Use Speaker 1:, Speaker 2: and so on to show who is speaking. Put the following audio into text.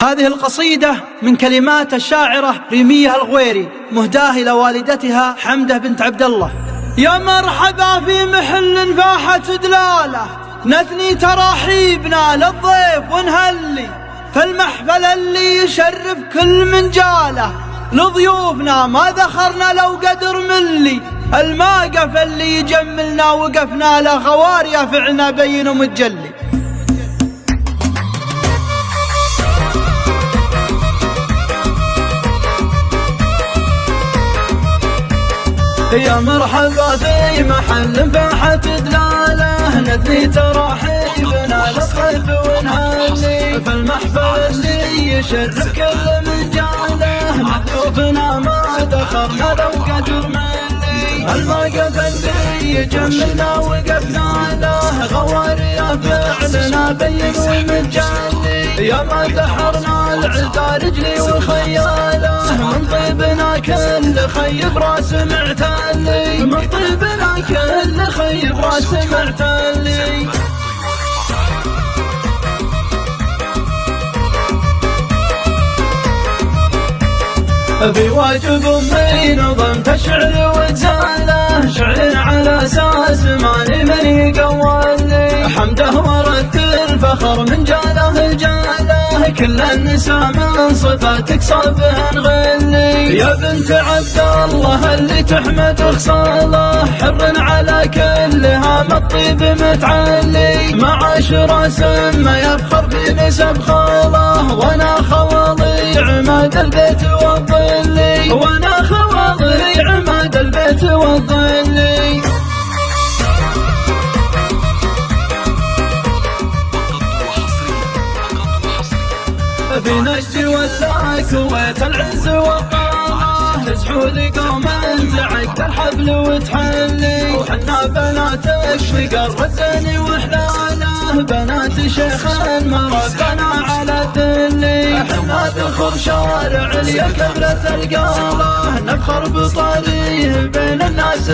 Speaker 1: هذه القصيدة من كلمات الشاعرة ريمية الغويري، مهداة إلى والدتها حمدة بنت عبد الله. يا مرحبا في محل فاحت دلاله، نثني تراحيبنا للضيف ونهلي، فالمحفل اللي يشرف كل من جاله، لضيوفنا ما ذخرنا لو قدر ملي، الماقف اللي يجملنا وقفنا له خوار يافعنا بين ومتجلي. يا مرحبا في محل فاحت دلاله، نثني تراحيبنا للضيف ونهني، فالمحفل اللي يشرف كل من جاله، مضيوفنا ما دخرنا لو قدر ملي، الموقف اللي يجملنا وقفنا له غوار يافعلنا بين ومتجلي، يا ما دحرنا العدا رجلي وخياله، من طيبنا كل خيب راس معتلي، من طيبنا كل خيب راس معتلي. في واجب امي نظمت الشعر وجزاله، شعر على اساس ماني من يقولي، حمده ورث الفخر من جاله جاله، كل النساء من صفاتك صابهن غلي، يا بنت عبد الله اللي تحمد خصاله، حر على كل هام الطيب متعلي، معاشر سمى يفخر في نسب خاله، وانا خوالي عماد البيت والظلي، وانا خوالي عماد البيت والظلي. في نجد ولا كويت العز والقامة، تسحول قوم تعقد الحبل وتحلي، وحنا بناتك بقر الزين وحلاله، بنات شيخ مربنا على الدلي، حنا بخر شارع اليا كبرة القاله، نفخر بطاليه بين الناس